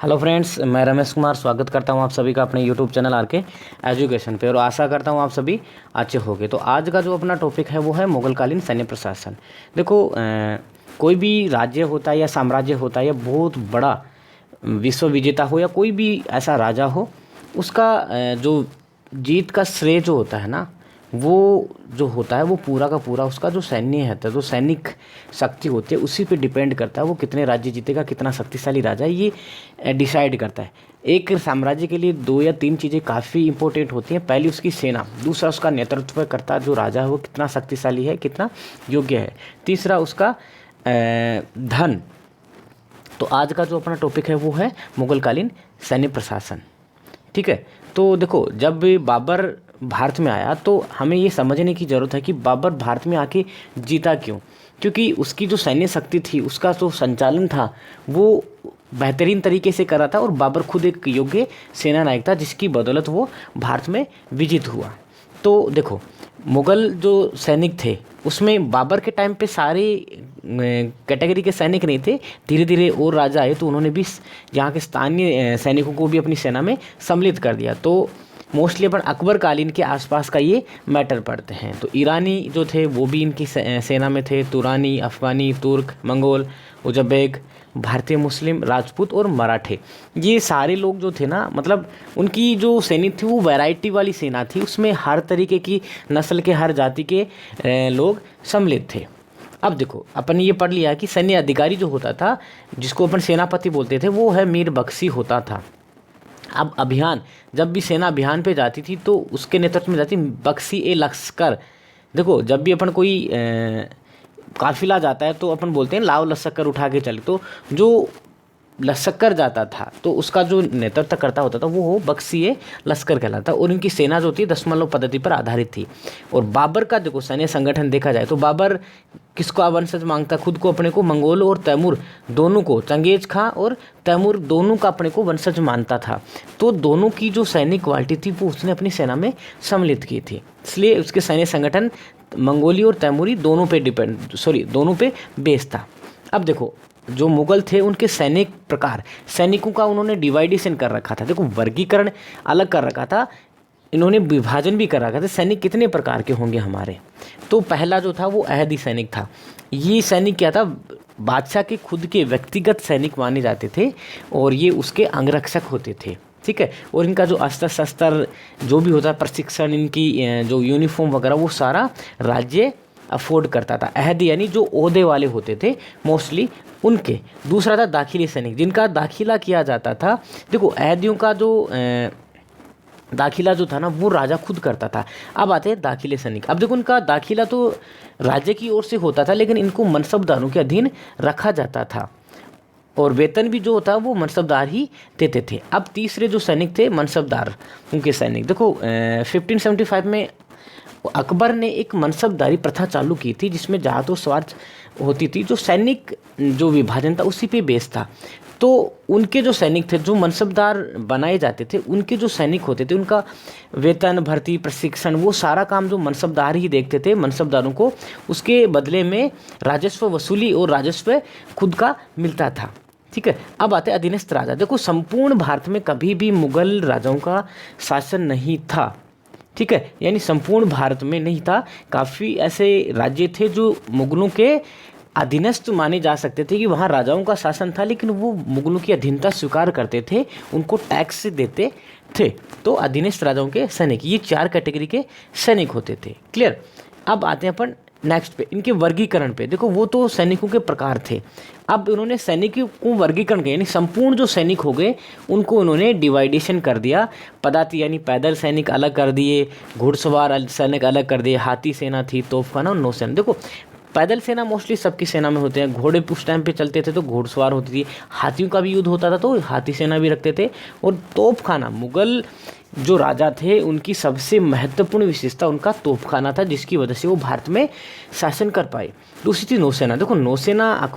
Hello friends, मैं रमेश कुमार स्वागत करता हूं आप सभी का अपने यूट्यूब चैनल आर के एजुकेशन पे और आशा करता हूं आप सभी अच्छे होंगे। तो आज का जो अपना टॉपिक है वो है मुगलकालीन सैन्य प्रशासन। देखो कोई भी राज्य होता है या साम्राज्य होता है या बहुत बड़ा विश्व विजेता हो या कोई भी ऐसा राजा हो, उसका जो जीत का श्रेय जो होता है ना, वो जो होता है वो पूरा का पूरा उसका जो सैन्य है, तो जो सैनिक शक्ति होती है उसी पे डिपेंड करता है वो कितने राज्य जीतेगा, कितना शक्तिशाली राजा है, ये डिसाइड करता है। एक साम्राज्य के लिए दो या तीन चीज़ें काफ़ी इंपॉर्टेंट होती हैं। पहली उसकी सेना, दूसरा उसका नेतृत्व करता जो राजा है वो कितना शक्तिशाली है, कितना योग्य है, तीसरा उसका धन। तो आज का जो अपना टॉपिक है वो है मुगलकालीन सैन्य प्रशासन। ठीक है, तो देखो जब बाबर भारत में आया तो हमें ये समझने की ज़रूरत है कि बाबर भारत में आके जीता क्यों। क्योंकि उसकी जो सैन्य शक्ति थी, उसका जो संचालन था वो बेहतरीन तरीके से करा था और बाबर खुद एक योग्य सेना नायक था, जिसकी बदौलत वो भारत में विजित हुआ। तो देखो मुग़ल जो सैनिक थे उसमें बाबर के टाइम पे सारे कैटेगरी के सैनिक नहीं थे। धीरे धीरे और राजा आए तो उन्होंने भी यहाँ के स्थानीय सैनिकों को भी अपनी सेना में सम्मिलित कर दिया। तो मोस्टली अपन अकबर कालीन के आसपास का ये मैटर पढ़ते हैं। तो ईरानी जो थे वो भी इनकी सेना में थे, तुरानी, अफ़गानी, तुर्क, मंगोल, उज़्बेक, भारतीय मुस्लिम, राजपूत और मराठे, ये सारे लोग जो थे ना, मतलब उनकी जो सैनिक थी वो वैरायटी वाली सेना थी। उसमें हर तरीके की नस्ल के, हर जाति के लोग सम्मिलित थे। अब देखो अपन ये पढ़ लिया कि सैन्य अधिकारी जो होता था, जिसको अपन सेनापति बोलते थे, वो है मीर बख्शी होता था। अब अभियान, जब भी सेना अभियान पे जाती थी तो उसके नेतृत्व में जाती बख्शी ए लश्कर। देखो जब भी अपन कोई काफिला जाता है तो अपन बोलते हैं लाओ लश्कर उठा के चले। तो जो लश्कर जाता था तो उसका जो नेतृत्व करता होता था वो हो बख्शी ए लश्कर कहलाता। और इनकी सेना जो होती है दशमलव पद्धति पर आधारित थी। और बाबर का देखो सैन्य संगठन देखा जाए तो बाबर किसको वंशज मांगता, खुद को अपने को मंगोल और तैमूर दोनों को, चंगेज खां और तैमूर दोनों का अपने को वंशज मानता था। तो दोनों की जो सैनिक क्वालिटी थी वो उसने अपनी सेना में सम्मिलित की थी, इसलिए उसके सैन्य संगठन मंगोली और तैमूरी दोनों पे बेस था। अब देखो जो मुगल थे उनके सैनिक प्रकार, सैनिकों का उन्होंने डिवाइडेशन कर रखा था। देखो वर्गीकरण अलग कर रखा था, इन्होंने विभाजन भी कर रखा था। सैनिक कितने प्रकार के होंगे हमारे, तो पहला जो था वो अहदी सैनिक था। ये सैनिक क्या था, बादशाह के खुद के व्यक्तिगत सैनिक माने जाते थे और ये उसके अंगरक्षक होते थे। ठीक है, और इनका जो अस्त्र शस्त्र जो भी होता, प्रशिक्षण, इनकी जो यूनिफॉर्म वगैरह वो सारा राज्य अफोर्ड करता था। अहदी यानी जो ओहदे वाले होते थे मोस्टली उनके। दूसरा था दाखिली सैनिक, जिनका दाखिला किया जाता था। देखो अहदियों का जो दाखिला जो था ना वो राजा खुद करता था। अब आते हैं दाखिले सैनिक। अब देखो उनका दाखिला तो राज्य की ओर से होता था, लेकिन इनको मनसबदारों के अधीन रखा जाता था और वेतन भी जो होता वो मनसबदार ही देते थे। अब तीसरे जो सैनिक थे मनसबदार, उनके सैनिक देखो 1575 में अकबर ने एक मनसबदारी प्रथा चालू की थी, जिसमें जहाँ तो स्वार्थ होती थी, जो सैनिक जो विभाजन था उसी पे बेस था। तो उनके जो सैनिक थे, जो मनसबदार बनाए जाते थे, उनके जो सैनिक होते थे उनका वेतन, भर्ती, प्रशिक्षण वो सारा काम जो मनसबदार ही देखते थे मनसबदारों को। उसके बदले में राजस्व वसूली और राजस्व खुद का मिलता था। ठीक है, अब आते अधीनस्थ राजा। देखो संपूर्ण भारत में कभी भी मुगल राजाओं का शासन नहीं था। ठीक है, यानी संपूर्ण भारत में नहीं था। काफ़ी ऐसे राज्य थे जो मुगलों के अधीनस्थ माने जा सकते थे, कि वहाँ राजाओं का शासन था लेकिन वो मुगलों की अधीनता स्वीकार करते थे, उनको टैक्स देते थे। तो अधीनस्थ राजाओं के सैनिक, ये 4 कैटेगरी के सैनिक होते थे। क्लियर। अब आते हैं अपन नेक्स्ट पे, इनके वर्गीकरण पे। देखो वो तो सैनिकों के प्रकार थे। अब उन्होंने सैनिकों को वर्गीकरण किया, यानी संपूर्ण जो सैनिक हो गए उनको उन्होंने डिवाइडेशन कर दिया। पदाति यानी पैदल सैनिक अलग कर दिए, घुड़सवार सैनिक अलग कर दिए, हाथी सेना थी, तोपखाना और नौसेना। देखो पैदल सेना मोस्टली सबकी सेना में होते हैं, घोड़े उस टाइम पे चलते थे तो घुड़सवार होती थी, हाथियों का भी युद्ध होता था तो हाथी सेना भी रखते थे। और तोपखाना, मुगल जो राजा थे उनकी सबसे महत्वपूर्ण विशेषता उनका तोपखाना था, जिसकी वजह से वो भारत में शासन कर पाए। दूसरी थी नौसेना। देखो नौसेना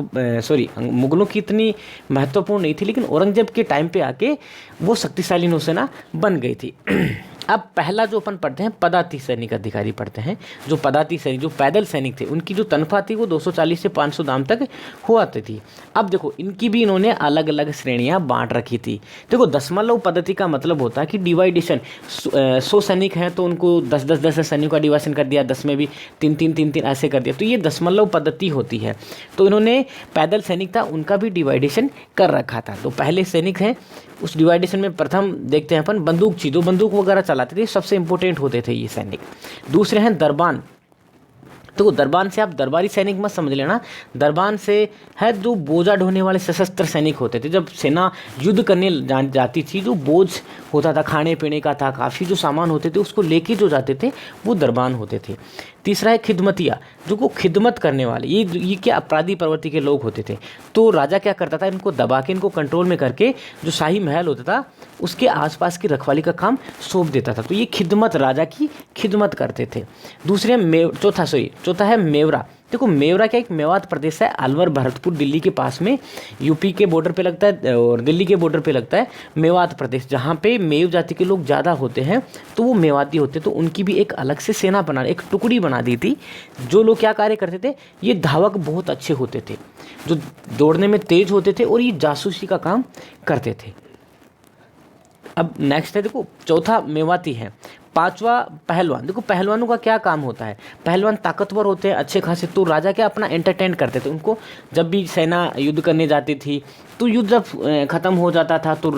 मुगलों की इतनी महत्वपूर्ण नहीं थी, लेकिन औरंगजेब के टाइम पे आके वो शक्तिशाली नौसेना बन गई थी। अब पहला जो अपन पढ़ते हैं पदाति सैनिक अधिकारी पढ़ते हैं। जो पदाति सैनिक, जो पैदल सैनिक थे, उनकी जो तनख्वाह थी वो 240 से 500 दाम तक हुआ थी। अब देखो इनकी भी इन्होंने अलग अलग श्रेणियां बांट रखी थी। देखो दशमलव पद्धति का मतलब होता है कि डिवाइडेशन, 100 सैनिक हैं तो उनको 10 सैनिक का डिवाइडेशन कर दिया, 10 में भी 3 ऐसे कर दिया, तो ये दशमलव पद्धति होती है। तो इन्होंने पैदल सैनिक था उनका भी डिवाइडेशन कर रखा था। तो पहले सैनिक हैं, उस डिवाइडेशन में प्रथम देखते हैं अपन बंदूकची, जो बंदूक वगैरह चलाते थे, सबसे इंपॉर्टेंट होते थे ये सैनिक। दूसरे हैं दरबान। तो दरबान से आप दरबारी सैनिक मत समझ लेना, दरबान से है जो बोझा ढोने वाले सशस्त्र सैनिक होते थे। जब सेना युद्ध करने जाती थी, जो बोझ होता था, खाने पीने का था, काफ़ी जो सामान होते थे उसको लेके जो जाते थे वो दरबान होते थे। तीसरा है खिदमतिया, जो को खिदमत करने वाले, ये क्या अपराधी प्रवृत्ति के लोग होते थे। तो राजा क्या करता था, इनको दबा के, इनको कंट्रोल में करके जो शाही महल होता था उसके आसपास की रखवाली का काम सौंप देता था। तो ये खिदमत, राजा की खिदमत करते थे। दूसरे चौथा है मेवरा। देखो मेवरा क्या एक मेवात प्रदेश है, अलवर भरतपुर दिल्ली के पास में, यूपी के बॉर्डर पे लगता है और दिल्ली के बॉर्डर पे लगता है मेवात प्रदेश, जहाँ पे मेव जाति के लोग ज़्यादा होते हैं, तो वो मेवाती होते। तो उनकी भी एक अलग से सेना बना, एक टुकड़ी बना दी थी। जो लोग क्या कार्य करते थे, ये धावक बहुत अच्छे होते थे, जो दौड़ने में तेज होते थे और ये जासूसी का काम करते थे। अब नेक्स्ट है, देखो चौथा मेवाती है। पांचवा पहलवान। देखो पहलवानों का क्या काम होता है, पहलवान ताकतवर होते हैं अच्छे खासे, तो राजा क्या अपना एंटरटेन करते थे उनको। जब भी सेना युद्ध करने जाती थी, तो युद्ध जब खत्म हो जाता था तो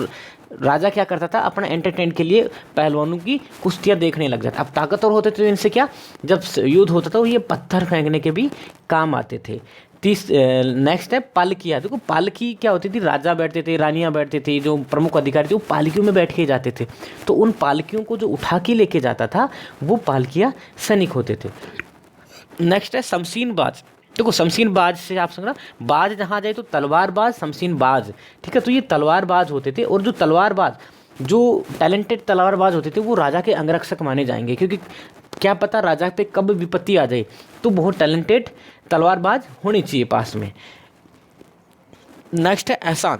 राजा क्या करता था, अपना एंटरटेन के लिए पहलवानों की कुश्तियाँ देखने लग जाता। अब ताकतवर होते थे, इनसे क्या जब युद्ध होता था, ये पत्थर फेंकने के भी काम आते थे। नेक्स्ट है पालकियाँ। देखो पालकी क्या होती थी, राजा बैठते थे, रानियाँ बैठते थे, जो प्रमुख अधिकारी थे वो पालकियों में बैठ के जाते थे। तो उन पालकियों को जो उठा के लेके जाता था वो पालकियाँ सैनिक होते थे। नेक्स्ट है शमशीनबाज। देखो शमशीनबाज से आप समझना, बाज जहाँ जाए तो तलवारबाज, शमशीनबाज, ठीक है। तो ये तलवारबाज होते थे, और जो तलवारबाज, जो टैलेंटेड तलवारबाज होते थे वो राजा के अंगरक्षक माने जाएंगे, क्योंकि क्या पता राजा पे कब विपत्ति आ जाए, तो बहुत टैलेंटेड तलवारबाज होनी चाहिए पास में। नेक्स्ट है एहसान।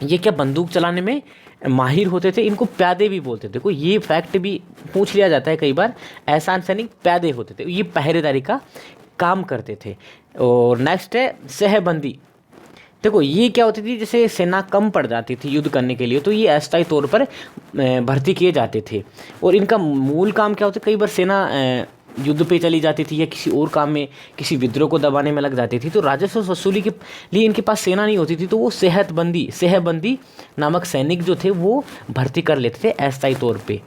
ये क्या बंदूक चलाने में माहिर होते थे, इनको प्यादे भी बोलते थे। देखो ये फैक्ट भी पूछ लिया जाता है कई बार, एहसान सैनिक प्यादे होते थे, ये पहरेदारी का काम करते थे। और नेक्स्ट है सहबंदी। देखो ये क्या होती थी, जैसे सेना कम पड़ जाती थी युद्ध करने के लिए, तो ये अस्थायी तौर पर भर्ती किए जाते थे। और इनका मूल काम क्या होता है, कई बार सेना युद्ध पे चली जाती थी या किसी और काम में, किसी विद्रोह को दबाने में लग जाती थी, तो राजस्व वसूली के लिए इनके पास सेना नहीं होती थी, तो वो सहबंदी नामक सैनिक जो थे वो भर्ती कर लेते थे अस्थायी तौर पे।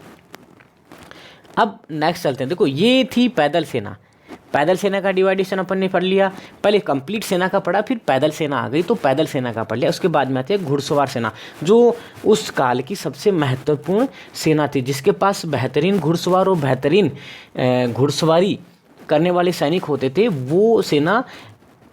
अब नेक्स्ट चलते हैं। देखो ये थी पैदल सेना। पैदल सेना का डिवाइडेशन अपन ने पढ़ लिया, पहले कंप्लीट सेना का पढ़ा, फिर पैदल सेना आ गई तो पैदल सेना का पढ़ लिया। उसके बाद में आती है घुड़सवार सेना, जो उस काल की सबसे महत्वपूर्ण सेना थी, जिसके पास बेहतरीन घुड़सवार और बेहतरीन घुड़सवारी करने वाले सैनिक होते थे। वो सेना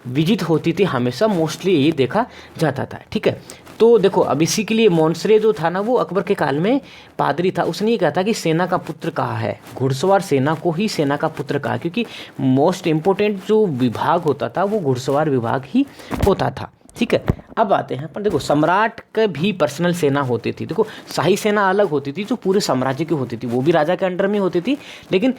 विजित होती थी हमेशा, मोस्टली यही देखा जाता था, ठीक है। तो देखो अब इसी के लिए मोन्सरे जो था ना, वो अकबर के काल में पादरी था, उसने ये कहा था कि सेना का पुत्र कहा है, घुड़सवार सेना को ही सेना का पुत्र कहा, क्योंकि मोस्ट इम्पोर्टेंट जो विभाग होता था वो घुड़सवार विभाग ही होता था, ठीक है। अब आते हैं अपन, देखो सम्राट का भी पर्सनल सेना होती थी। देखो शाही सेना अलग होती थी जो पूरे साम्राज्य की होती थी, वो भी राजा के अंडर में होती थी, लेकिन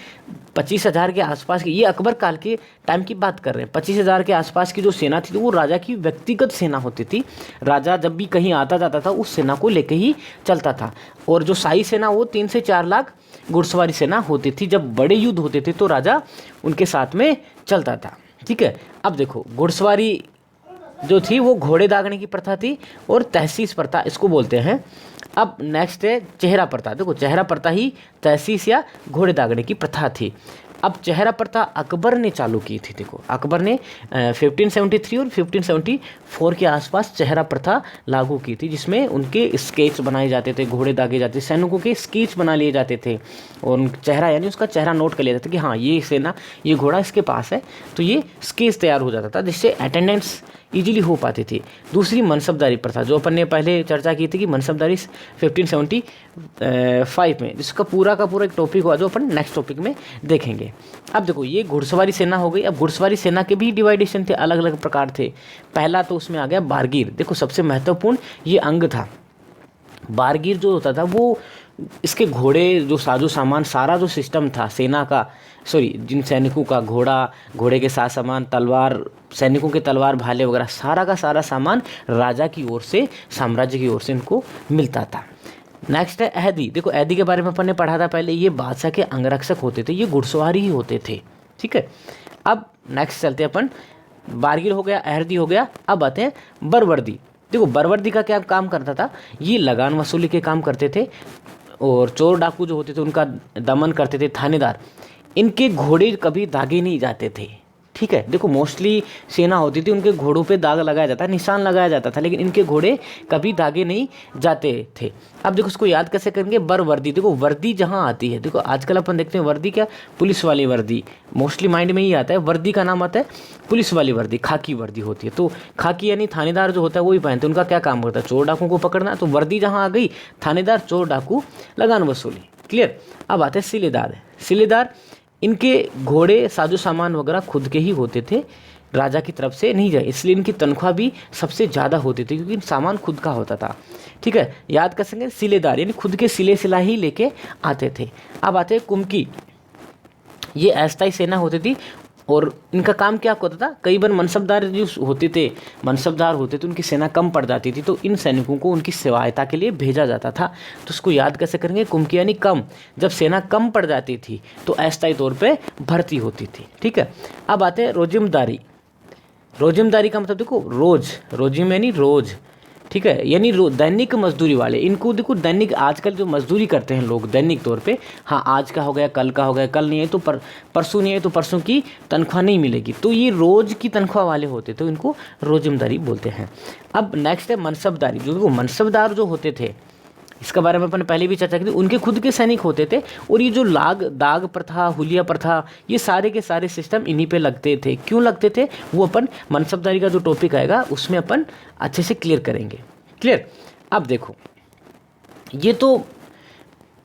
25,000 के आसपास की, ये अकबर काल के टाइम की बात कर रहे हैं, 25,000 के आसपास की जो सेना थी तो वो राजा की व्यक्तिगत सेना होती थी। राजा जब भी कहीं आता जाता था उस सेना को लेके ही चलता था। और जो शाही सेना वो 3 से 4 लाख घुड़सवारी सेना होती थी। जब बड़े युद्ध होते थे तो राजा उनके साथ में चलता था, ठीक है। अब देखो घुड़सवारी जो थी वो घोड़े दागने की प्रथा थी, और तहसीस प्रथा इसको बोलते हैं। अब नेक्स्ट है चेहरा प्रथा। देखो चेहरा प्रथा ही तहसीस या घोड़े दागने की प्रथा थी। अब चेहरा प्रथा अकबर ने चालू की थी। देखो अकबर ने 1573 और 1574 के आसपास चेहरा प्रथा लागू की थी, जिसमें उनके स्केच बनाए जाते थे, घोड़े दागे जाते थे, सैनिकों के स्केच बना लिए जाते थे, और चेहरा यानी उसका चेहरा नोट कर लिया जाता था कि हाँ ये सेना, ये घोड़ा इसके पास है, तो ये स्केच तैयार हो जाता था, जिससे अटेंडेंस इजीली हो पाती थी। दूसरी मनसबदारी प्रथा, जो अपन ने पहले चर्चा की थी कि मनसबदारी 1575 में, जिसका पूरा का पूरा एक टॉपिक हुआ जो अपन नेक्स्ट टॉपिक में देखेंगे। अब देखो ये घुड़सवारी सेना हो गई। अब घुड़सवारी सेना के भी डिवाइडेशन थे, अलग अलग प्रकार थे। पहला तो उसमें आ गया बारगीर। देखो सबसे महत्वपूर्ण ये अंग था। बारगीर जो होता था वो इसके घोड़े, जो साजो सामान, सारा जो सिस्टम था सेना का, जिन सैनिकों का घोड़े के साथ सामान, तलवार, सैनिकों के तलवार, भाले वगैरह, सारा का सारा सामान राजा की ओर से, साम्राज्य की ओर से इनको मिलता था। नेक्स्ट है अहदी। देखो अहदी के बारे में अपन ने पढ़ा था पहले, ये बादशाह के अंगरक्षक होते थे, ये घुड़सवारी ही होते थे। ठीक है, अब नेक्स्ट चलते हैं अपन, बारगिल हो गया, अहदी हो गया, अब आते हैं बरवर्दी। देखो बरवर्दी का क्या काम करता था, ये लगान वसूली के काम करते थे और चोर डाकू जो होते थे उनका दमन करते थे। थानेदार, इनके घोड़े कभी दागे नहीं जाते थे। ठीक है, देखो मोस्टली सेना होती थी, उनके घोड़ों पे दाग लगाया जाता, निशान लगाया जाता था, लेकिन इनके घोड़े कभी दागे नहीं जाते थे। अब देखो इसको याद कैसे करेंगे, बरवर्दी। देखो वर्दी जहाँ आती है, देखो आजकल अपन देखते हैं वर्दी क्या, पुलिस वाली वर्दी, मोस्टली माइंड में ही आता है। वर्दी का नाम आता है पुलिस वाली वर्दी, खाकी वर्दी होती है। तो खाकी यानी थानेदार जो होता है वही पहनते, उनका क्या काम होता है, चोर डाकू को पकड़ना। तो वर्दी जहाँ आ गई, थानेदार, चोर डाकू, लगान वसूली। क्लियर। अब आते हैं सिलेदार। सिलेदार, इनके घोड़े, साजो सामान वगैरह खुद के ही होते थे, राजा की तरफ से नहीं जाए, इसलिए इनकी तनख्वाह भी सबसे ज़्यादा होती थी, क्योंकि सामान खुद का होता था। ठीक है, याद कर सकेंगे, सिलेदार यानी खुद के सिले सिलाई ही लेके आते थे। अब आते हैं कुमकी। ये अस्थायी सेना होती थी और इनका काम क्या होता था, कई बार मनसबदार जो होते थे, उनकी सेना कम पड़ जाती थी, तो इन सैनिकों को उनकी सहायता के लिए भेजा जाता था। तो उसको याद कैसे करेंगे, कुमकी यानी कम, जब सेना कम पड़ जाती थी तो अस्थायी तौर पे भर्ती होती थी। ठीक है, अब आते हैं रोजिमदारी। रोजिमदारी का मतलब देखो रोज, रोजिम यानी रोज। ठीक है, यानी दैनिक मजदूरी वाले, इनको देखो दैनिक, आजकल जो मजदूरी करते हैं लोग दैनिक तौर पे, हाँ आज का हो गया, कल का हो गया, कल नहीं है तो परसों नहीं है तो परसों की तनख्वाह नहीं मिलेगी, तो ये रोज की तनख्वाह वाले होते, तो इनको रोजमदारी बोलते हैं। अब नेक्स्ट है मनसबदारी। जो देखो मनसबदार जो होते थे, इसके बारे में अपन ने पहले भी चर्चा की थी, उनके खुद के सैनिक होते थे, और ये जो दाग प्रथा, हुलिया प्रथा, ये सारे के सारे सिस्टम इन्हीं पे लगते थे। क्यों लगते थे, वो अपन मनसबदारी का जो टॉपिक आएगा उसमें अपन अच्छे से क्लियर करेंगे। क्लियर। अब देखो ये तो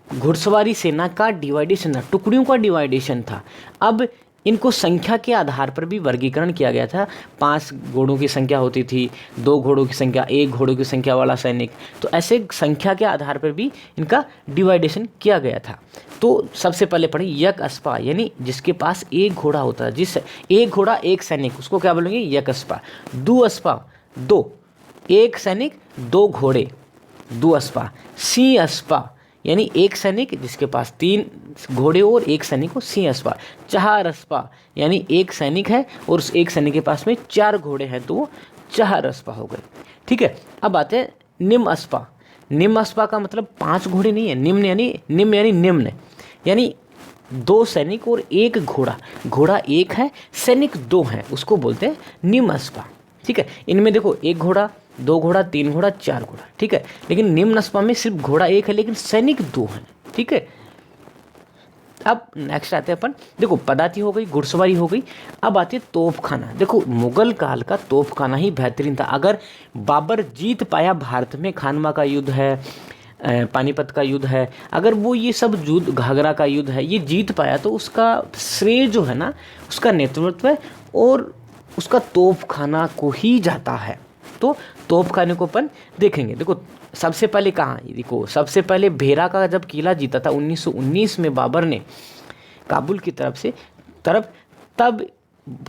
घुड़सवारी सेना का डिवाइडेशन था, टुकड़ियों का डिवाइडेशन था। अब इनको संख्या के आधार पर भी वर्गीकरण किया गया था। 5 घोड़ों की संख्या होती थी, 2 घोड़ों की संख्या, 1 घोड़ों की संख्या वाला सैनिक, तो ऐसे संख्या के आधार पर भी इनका डिवाइडेशन किया गया था। तो सबसे पहले पढ़े यक अस्पा, यानी जिसके पास 1 घोड़ा होता है, जिस 1 घोड़ा 1 सैनिक, उसको क्या बोलेंगे, यक अस्पा। दो अस्पा, 2, 1 सैनिक 2 घोड़े, दो अस्पा। सी अस्पा यानी 1 सैनिक जिसके पास 3 घोड़े और 1 सैनिक को सी अस्पा। चार अस्पा यानी 1 सैनिक है और उस 1 सैनिक के पास में 4 घोड़े हैं, तो वो चार अस्पा हो गए। ठीक है, अब आते हैं निम्न अस्पा। निम्न अस्पा का मतलब 5 घोड़े नहीं है, निम्न यानी निम्न, यानी 2 सैनिक और 1 घोड़ा, घोड़ा 1 है, सैनिक 2 हैं, उसको बोलते हैं निम्न अस्पा। ठीक है, इनमें देखो 1 घोड़ा, 2 घोड़ा, 3 घोड़ा, 4 घोड़ा। ठीक है, लेकिन निम्न अस्पा में सिर्फ घोड़ा 1 है लेकिन सैनिक 2 हैं। ठीक है, अब नेक्स्ट आते हैं अपन, देखो पदाती हो गई, घुड़सवारी हो गई, अब आती है तोपखाना। देखो मुगल काल का तोपखाना ही बेहतरीन था। अगर बाबर जीत पाया भारत में, खानवा का युद्ध है, पानीपत का युद्ध है, अगर वो ये सब युद्ध, घाघरा का युद्ध है, ये जीत पाया तो उसका श्रेय जो है ना, उसका नेतृत्व और उसका तोपखाना को ही जाता है। तो तोपखाने को अपन देखेंगे। देखो सबसे पहले कहाँ, देखो सबसे पहले भेरा का जब किला जीता था 1919 में बाबर ने काबुल की तरफ, तब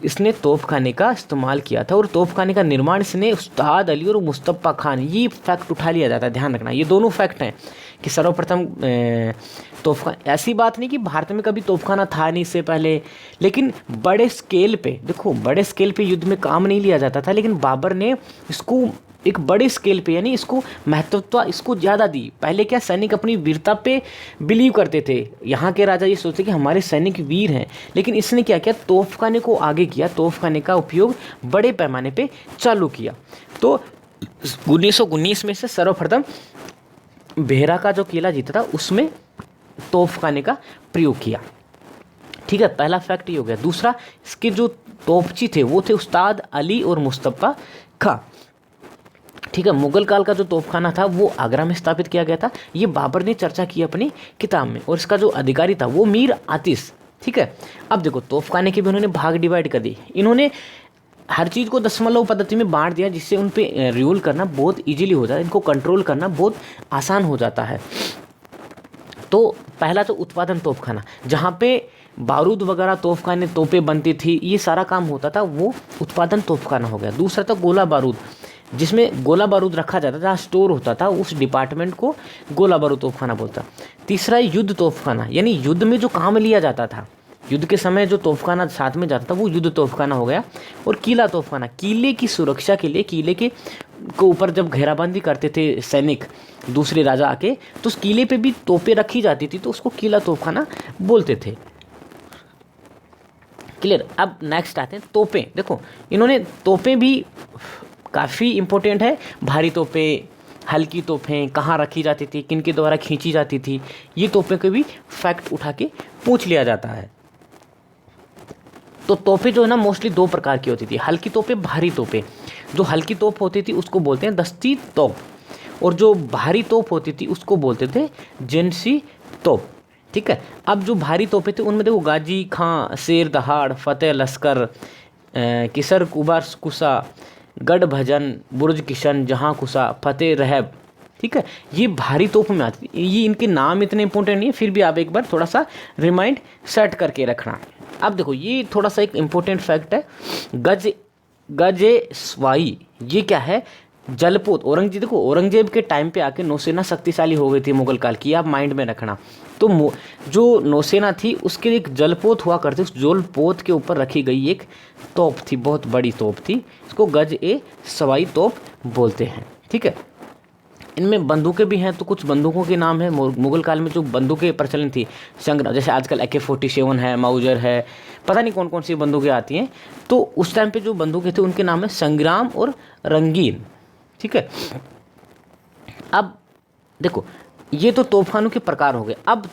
इसने तोपखाने का इस्तेमाल किया था, और तोपखाने का निर्माण इसने उस्ताद अली और मुस्तफ़ा खान, ये फैक्ट उठा लिया जाता है, ध्यान रखना, ये दोनों फैक्ट हैं कि सर्वप्रथम तोपखाना। ऐसी बात नहीं कि भारत में कभी तोपखाना था नहीं इससे पहले, लेकिन बड़े स्केल पे, देखो बड़े स्केल पे युद्ध में काम नहीं लिया जाता था, लेकिन बाबर ने इसको एक बड़े स्केल पे, यानी इसको महत्वता इसको ज़्यादा दी। पहले क्या, सैनिक अपनी वीरता पे बिलीव करते थे, यहाँ के राजा ये सोचते कि हमारे सैनिक वीर हैं, लेकिन इसने क्या किया, तोपखाने को आगे किया, तोपखाने का उपयोग बड़े पैमाने पे चालू किया। तो 1919 में से सर्वप्रथम भेरा का जो किला जीता था उसमें तोपखाने का प्रयोग किया। ठीक है, पहला फैक्ट ये हो गया। दूसरा, इसके जो तोपची थे वो थे उस्ताद अली और मुस्तफ़ा खां। ठीक है, मुगल काल का जो तोपखाना था वो आगरा में स्थापित किया गया था, ये बाबर ने चर्चा की अपनी किताब में, और इसका जो अधिकारी था वो मीर आतिश। ठीक है, अब देखो तोपखाने के भी उन्होंने भाग डिवाइड कर दी, इन्होंने हर चीज़ को दशमलव पद्धति में बांट दिया, जिससे उन पे रूल करना बहुत इजीली हो जाता है, इनको कंट्रोल करना बहुत आसान हो जाता है। तो पहला तो उत्पादन तोपखाना, जहाँ पे बारूद वगैरह तोपखाने तोपें बनती थी, ये सारा काम होता था, वो उत्पादन तोपखाना हो गया। दूसरा था गोला बारूद, जिसमें गोला बारूद रखा जाता था, जहाँ स्टोर होता था, उस डिपार्टमेंट को गोला बारूद तोपखाना बोलता। तीसरा युद्ध तोपखाना, यानी युद्ध में जो काम लिया जाता था, युद्ध के समय जो तोपखाना साथ में जाता था वो युद्ध तोपखाना हो गया। और किला तोपखाना, किले की सुरक्षा के लिए, किले के ऊपर जब घेराबंदी करते थे सैनिक दूसरे राजा आके, तो उस किले पे भी तोपें रखी जाती थी, तो उसको किला तोपखाना बोलते थे। क्लियर। अब नेक्स्ट आते हैं तोपें। देखो इन्होंने तोपें भी काफ़ी इम्पोर्टेंट है, भारी तोपें, हल्की तोपें कहाँ रखी जाती थी, किन के द्वारा खींची जाती थी, ये तोपें के भी फैक्ट उठा के पूछ लिया जाता है। तो तोपें जो है ना मोस्टली दो प्रकार की होती थी, हल्की तोपें, भारी तोपें। जो हल्की तोप होती थी उसको बोलते हैं दस्ती तोप, और जो भारी तोप होती थी उसको बोलते थे जिनसी तोप। ठीक है। अब जो भारी तोपें थे उनमें देखो गाजी खां, शेर दहाड़, फतेह लश्कर, किसर कुबर कुसा, गढ़ भजन, बुर्ज किशन, जहाँ कुसा, फतेह रहब। ठीक है, ये भारी तोप में आती है। ये इनके नाम इतने इंपॉर्टेंट नहीं है, फिर भी आप एक बार थोड़ा सा रिमाइंड सेट करके रखना। अब देखो ये थोड़ा सा एक इम्पोर्टेंट फैक्ट है, गजे स्वाई, ये क्या है, जलपोत। औरंगजेब, देखो औरंगजेब के टाइम पे आके नौसेना शक्तिशाली हो गई थी मुगल काल की, आप माइंड में रखना। तो जो नौसेना थी उसके एक जलपोत हुआ करती, उस जलपोत के ऊपर रखी गई एक तोप थी, बहुत बड़ी तोप थी, इसको गज ए सवाई तोप बोलते हैं। ठीक है। इनमें बंदूकें भी हैं, तो कुछ बंदूकों के नाम है। मुगल काल में जो बंदूकें प्रचलन थी, संग्राम, जैसे आजकल AK-47 है, माउजर है, पता नहीं कौन कौन सी बंदूकें आती हैं, तो उस टाइम पे जो बंदूकें थी उनके नाम है संग्राम और रंगीन। ठीक है। अब देखो ये तो तोपखानों के प्रकार हो गए। अब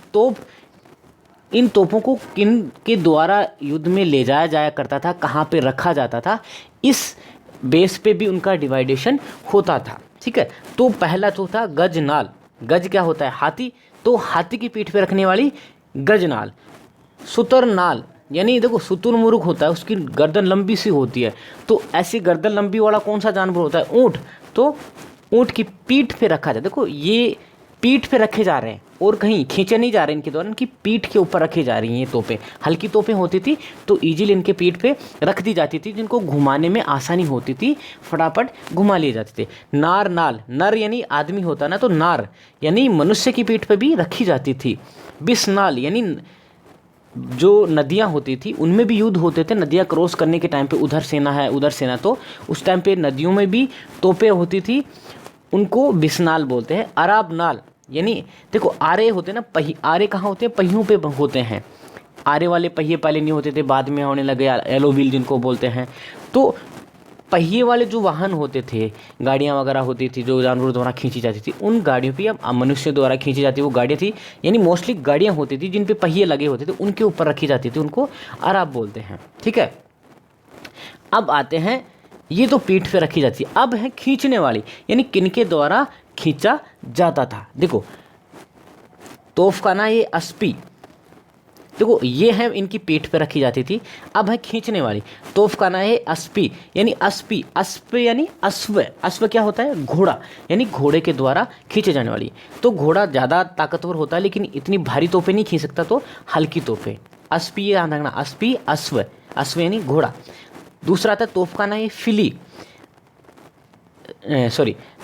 इन तोपों को किन के द्वारा युद्ध में ले जाया जाया करता था, कहाँ पे रखा जाता था, इस बेस पे भी उनका डिवाइडेशन होता था। ठीक है। तो पहला जो था गजनाल, गज क्या होता है, हाथी, तो हाथी की पीठ पे रखने वाली गजनाल। सुतरनाल, यानी देखो शुतुरमुर्ग होता है, उसकी गर्दन लंबी सी होती है, तो ऐसी गर्दन लंबी वाला कौन सा जानवर होता है, ऊँट, तो ऊँट की पीठ पे रखा जाए। देखो ये पीठ पे रखे जा रहे हैं और कहीं खींचे नहीं जा रहे इनके द्वारा, इनकी पीठ के ऊपर रखी जा रही हैं ये तोपें। हल्की तोपें होती थी तो इजीली इनके पीठ पे रख दी जाती थी, जिनको घुमाने में आसानी होती थी, फटाफट घुमा लिए जाते थे। नार नाल, नर यानी आदमी होता ना, तो नार यानी मनुष्य की पीठ पे भी रखी जाती थी। बिस्नाल यानी जो नदियाँ होती थी उनमें भी युद्ध होते थे, नदियाँ क्रॉस करने के टाइम पे उधर सेना है उधर सेना, तो उस टाइम पे नदियों में भी तोपें होती थी, उनको बिस्नाल बोलते हैं। अराब नाल यानी देखो आरे होते ना, आरे कहाँ होते हैं, पहियों पे होते हैं। आरे वाले पहिए पहले नहीं होते थे, बाद में होने लगे एलो व्हील जिनको बोलते हैं। तो पहिए वाले जो वाहन होते थे, गाड़ियाँ वगैरह होती थी जो जानवरों द्वारा खींची जाती थी, उन गाड़ियों पे अब मनुष्य द्वारा खींची जाती वो गाड़ियाँ थी, यानी मोस्टली गाड़ियाँ होती थी जिन पे पहिए लगे होते थे, उनके ऊपर रखी जाती थी, उनको अराब बोलते हैं। ठीक है। अब आते हैं, ये तो पीठ पे रखी जाती है। अब है खींचने वाली, यानी किनके द्वारा खींचा जाता था। देखो तोफखाना ये अस्पी, देखो ये है इनकी पीठ पे रखी जाती थी। अब है खींचने वाली, तोफखाना है अस्पी, यानी अस्पी, अस्प यानी अश्व, अश्व क्या होता है, घोड़ा, यानी घोड़े के द्वारा खींचे जाने वाली। तो घोड़ा ज़्यादा ताकतवर होता है लेकिन इतनी भारी तोपें नहीं खींच सकता, तो हल्की तोपें। अस्पी, ये ध्यान रखना, अस्पी अश्व, अश्व यानी घोड़ा। दूसरा आता है तोफखाना ए फिली,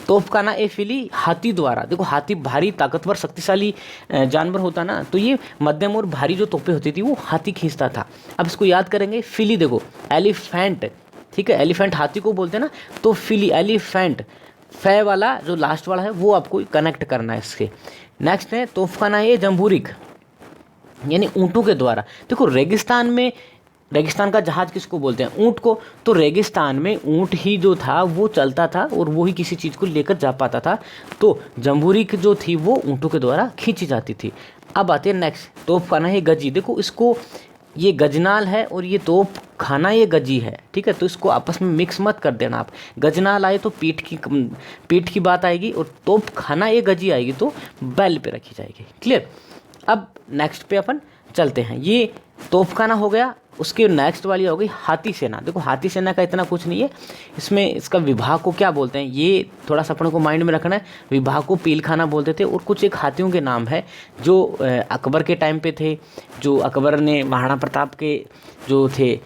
तोफखाना ए फिली, हाथी द्वारा। देखो हाथी भारी ताकतवर शक्तिशाली जानवर होता ना, तो ये मध्यम और भारी जो तोपें होती थी वो हाथी खींचता था। अब इसको याद करेंगे, फिली देखो एलिफेंट, ठीक है, एलिफेंट हाथी को बोलते हैं ना, तो फिली एलिफेंट, फै वाला जो लास्ट वाला है वो आपको कनेक्ट करना है इसके। नेक्स्ट है तोफखाना ए जम्बूरिक, यानी ऊँटों के द्वारा। देखो रेगिस्तान में, रेगिस्तान का जहाज किसको बोलते हैं, ऊँट को, तो रेगिस्तान में ऊँट ही जो था वो चलता था और वो ही किसी चीज़ को लेकर जा पाता था, तो जम्बूरिक जो थी वो ऊँटों के द्वारा खींची जाती थी। अब आते हैं नेक्स्ट, तोपखाना है गजी। देखो इसको, ये गजनाल है और ये तोप खाना ये गजी है, ठीक है, तो इसको आपस में मिक्स मत कर देना आप। गजनाल आए तो पीठ की बात आएगी और तोप खाना ये गजी आएगी तो बैल पे रखी जाएगी। क्लियर। अब नेक्स्ट पे अपन चलते हैं। ये तोपखाना हो गया। उसके नेक्स्ट वाली हो गई हाथी सेना। देखो हाथी सेना का इतना कुछ नहीं है, इसमें इसका विभाग को क्या बोलते हैं ये थोड़ा सा अपने को माइंड में रखना है। विभाग को पीलखाना बोलते थे। और कुछ एक हाथियों के नाम है जो अकबर के टाइम पे थे, जो अकबर ने महाराणा प्रताप के जो थे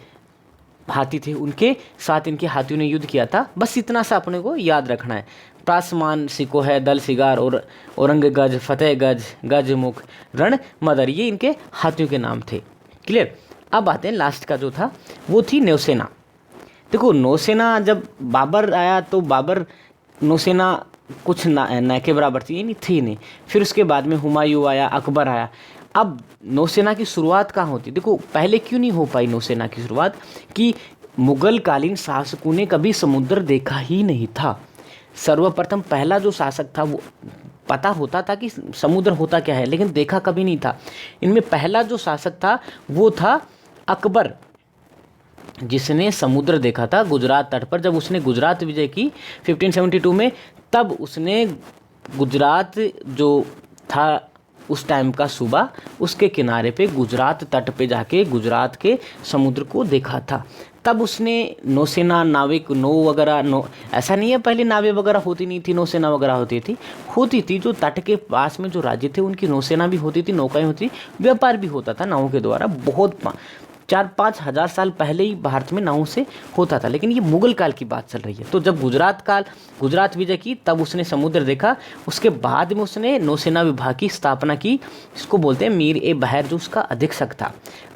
हाथी थे उनके साथ इनके हाथियों ने युद्ध किया था। बस इतना सा अपने को याद रखना है। प्रासमान सिको है, दल सिगार और औरंगगज, फतेहगज, गजमुख, रण मदर, ये इनके हाथियों के नाम थे। क्लियर। अब आते हैं लास्ट का जो था वो थी नौसेना। देखो नौसेना जब बाबर आया तो बाबर नौसेना कुछ न के बराबर थी, नहीं थी नहीं। फिर उसके बाद में हुमायूं आया, अकबर आया। अब नौसेना की शुरुआत कहाँ होती? देखो पहले क्यों नहीं हो पाई नौसेना की शुरुआत कि मुगल कालीन शासकों ने कभी समुद्र देखा ही नहीं था। सर्वप्रथम पहला जो शासक था वो पता होता था कि समुद्र होता क्या है, लेकिन देखा कभी नहीं था। इनमें पहला जो शासक था वो था अकबर, जिसने समुद्र देखा था गुजरात तट पर। जब उसने गुजरात विजय की 1572 में, तब उसने गुजरात जो था उस टाइम का सूबा, उसके किनारे पे गुजरात तट पे जाके गुजरात के समुद्र को देखा था। तब उसने नौसेना, नाविक, नौ वगैरह, नौ ऐसा नहीं है पहले नावें वगैरह होती नहीं थी, नौसेना वगैरह होती थी। जो तट के पास में जो राज्य थे उनकी नौसेना भी होती थी, नौकाएं होती, व्यापार भी होता था नावों के द्वारा। बहुत 4-5 हज़ार साल पहले ही भारत में नावों से होता था। लेकिन ये मुगल काल की बात चल रही है। तो जब गुजरात विजय की तब उसने समुद्र देखा। उसके बाद में उसने नौसेना विभाग की स्थापना की। इसको बोलते हैं मीर ए बहर, जो उसका अधीक्षक था।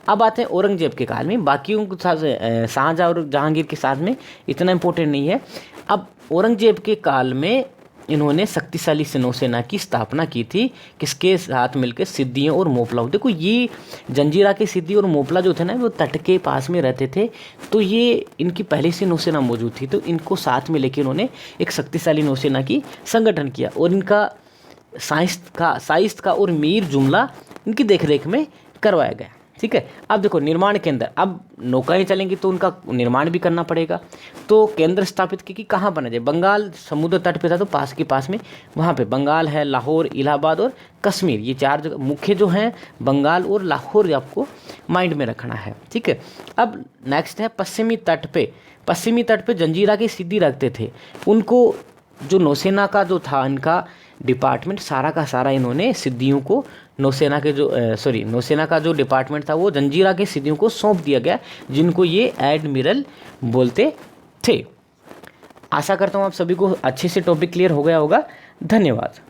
अब आते हैं औरंगजेब के काल में। बाकियों के साथ शाहजहाँ और जहांगीर के साथ में इतना इंपॉर्टेंट नहीं है। अब औरंगजेब के काल में इन्होंने शक्तिशाली नौसेना की स्थापना की थी। किसके साथ मिलकर? सिद्दियों और मोपलाओं। देखो ये जंजीरा के सिद्दी और मोपला जो थे ना, वो तट के पास में रहते थे। तो ये इनकी पहले से नौसेना मौजूद थी, तो इनको साथ में लेकर इन्होंने एक शक्तिशाली नौसेना की संगठन किया। और इनका साइस्त का और मीर जुमला इनकी देखरेख में करवाया गया। ठीक है। अब देखो निर्माण केंद्र, अब नौकाएं चलेंगी तो उनका निर्माण भी करना पड़ेगा। तो केंद्र स्थापित की कहाँ बना जाए? बंगाल समुद्र तट पे था तो पास के पास में वहाँ पे बंगाल है, लाहौर, इलाहाबाद और कश्मीर, ये 4 जगह मुख्य जो हैं। बंगाल और लाहौर आपको माइंड में रखना है। ठीक है। अब नेक्स्ट है पश्चिमी तट पे जंजीरा की सिद्दी रखते थे। उनको जो नौसेना का जो था इनका डिपार्टमेंट, सारा का सारा इन्होंने सिद्दियों को नौसेना का जो डिपार्टमेंट था वो जंजीरा के सिद्दियों को सौंप दिया गया, जिनको ये एडमिरल बोलते थे। आशा करता हूँ आप सभी को अच्छे से टॉपिक क्लियर हो गया होगा। धन्यवाद।